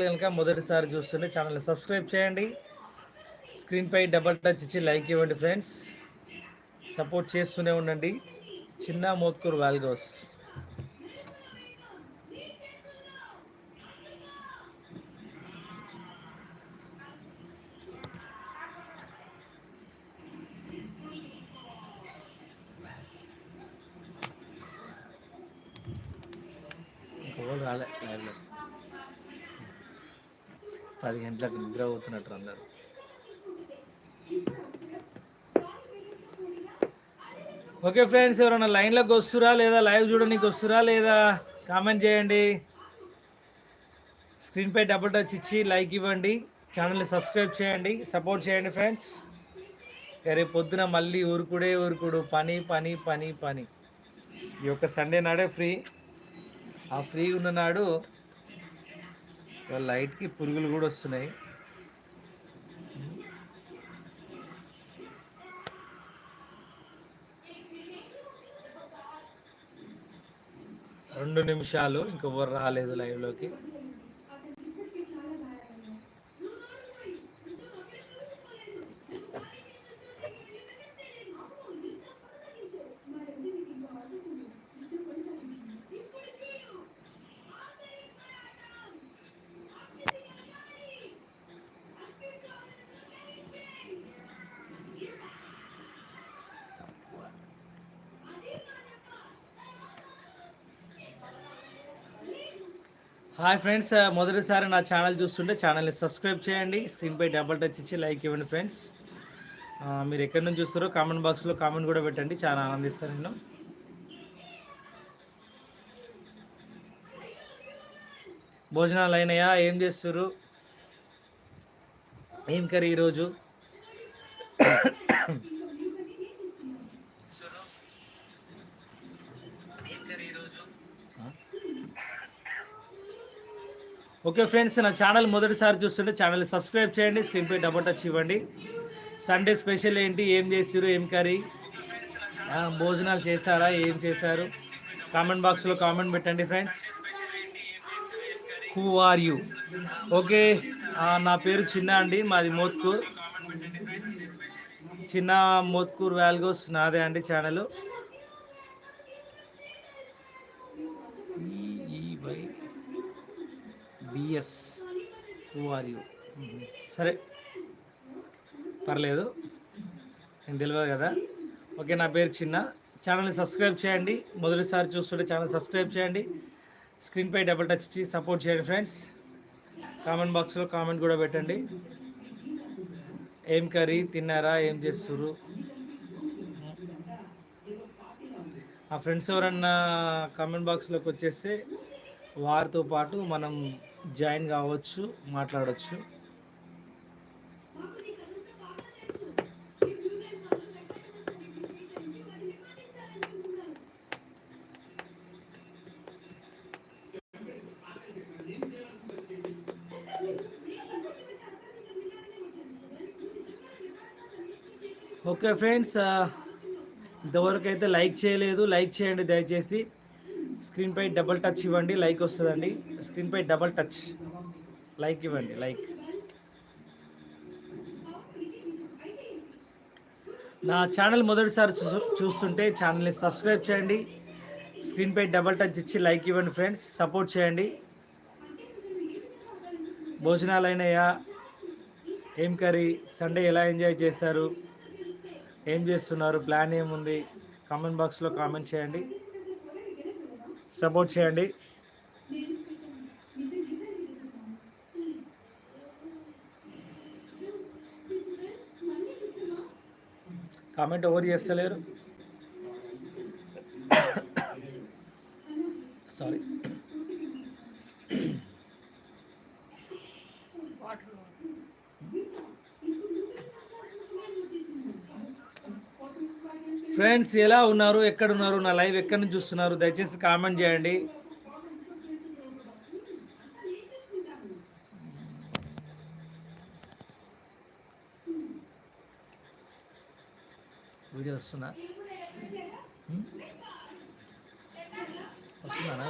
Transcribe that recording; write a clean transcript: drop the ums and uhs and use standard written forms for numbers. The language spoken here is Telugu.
కనుక మొదటిసారి చూస్తుంటే ఛానల్ సబ్స్క్రైబ్ చేయండి. స్క్రీన్పై డబల్ టచ్ ఇచ్చి లైక్ ఇవ్వండి ఫ్రెండ్స్. సపోర్ట్ చేస్తూనే ఉండండి. చిన్న మోత్కూర్ వాల్గోస్. ఇంకోళ్ళు రాలే లైవ్లో. 10 గంటలకు నిద్ర పోతున్నట్టు అందరు. ఓకే ఫ్రెండ్స్, ఎవరైనా లైన్లోకి వస్తురా లేదా లైవ్ చూడడానికి వస్తురా లేదా కామెంట్ చేయండి. స్క్రీన్పై డబుల్ టచ్ ఇచ్చి లైక్ ఇవ్వండి. ఛానల్ని సబ్స్క్రైబ్ చేయండి. సపోర్ట్ చేయండి ఫ్రెండ్స్. రేపు పొద్దున మళ్ళీ ఊరుకుడు పని పని పని పని. ఈ యొక్క సండే నాడే ఫ్రీ. ఆ ఫ్రీ ఉన్న నాడు లైట్కి పురుగులు కూడా వస్తున్నాయి. 2 నిమిషాలు, ఇంకెవరు రాలేదు లైవ్లోకి. హాయ్ ఫ్రెండ్స్, మొదటిసారి నా ఛానల్ చూస్తుంటే ఛానల్ని సబ్స్క్రైబ్ చేయండి. స్క్రీన్పై డబల్ టచ్ ఇచ్చి లైక్ ఇవ్వండి ఫ్రెండ్స్. మీరు ఎక్కడి నుంచి చూస్తారో కామెంట్ బాక్స్లో కామెంట్ కూడా పెట్టండి, చాలా ఆనందిస్తాను నేను. భోజనాలు అయినాయా? ఏం చేస్తారు? ఏం కర్రీ ఈరోజు? ఓకే ఫ్రెండ్స్, నా ఛానల్ మొదటిసారి చూస్తుంటే ఛానల్ సబ్స్క్రైబ్ చేయండి. స్క్రీన్పై డబల్ టచ్ ఇవ్వండి. సండే స్పెషల్ ఏంటి? ఏం చేసారు? ఏం కర్రీ? భోజనాలు చేశారా? ఏం చేశారు? కామెంట్ బాక్స్లో కామెంట్ పెట్టండి friends. Who are you? Okay, నా పేరు చిన్న అండి, మాది మోత్కూర్. చిన్న మోత్కూర్ వాల్గోస్ నాదే అండి ఛానల్. బిఎస్ హూ ఆర్ యూ? సరే, పర్లేదు, నేను తెలియదు కదా. ఓకే, నా పేరు చిన్న. ఛానల్ని సబ్స్క్రైబ్ చేయండి. మొదటిసారి చూస్తుంటే ఛానల్ సబ్స్క్రైబ్ చేయండి. స్క్రీన్పై డబుల్ టచ్ ఇచ్చి సపోర్ట్ చేయండి ఫ్రెండ్స్. కామెంట్ బాక్స్లో కామెంట్ కూడా పెట్టండి. ఏం కర్రీ తిన్నారా? ఏం చేస్తున్నారు? ఆ ఫ్రెండ్స్ ఎవరన్నా కామెంట్ బాక్స్లోకి వచ్చేస్తే వారితో పాటు మనం జాయిన్ కావచ్చు, మాట్లాడవచ్చు. ఓకే ఫ్రెండ్స్, ఇంతవరకు అయితే లైక్ చేయలేదు, లైక్ చేయండి దయచేసి. స్క్రీన్పై డబల్ టచ్ ఇవ్వండి, లైక్ వస్తుందండి. స్క్రీన్పై డబల్ టచ్ లైక్ ఇవ్వండి, లైక్. నా ఛానల్ మొదటిసారి చూస్తుంటే ఛానల్ని సబ్స్క్రైబ్ చేయండి. స్క్రీన్పై డబల్ టచ్ ఇచ్చి లైక్ ఇవ్వండి ఫ్రెండ్స్. సపోర్ట్ చేయండి. భోజనాలు అయినాయా? ఏం కర్రీ? సండే ఎలా ఎంజాయ్ చేశారు? ఏం చేస్తున్నారు? ప్లాన్ ఏముంది? కామెంట్ బాక్స్లో కామెంట్ చేయండి. సపోర్ట్ చేయండి. కామెంట్ ఎవరు చేస్తలేరు? సారీ. ఫ్రెండ్స్, ఎలా ఉన్నారు? ఎక్కడున్నారు? నా లైవ్ ఎక్కడి నుంచి చూస్తున్నారు? దయచేసి కామెంట్ చేయండి. వీడియో వస్తుందా? వస్తుందా?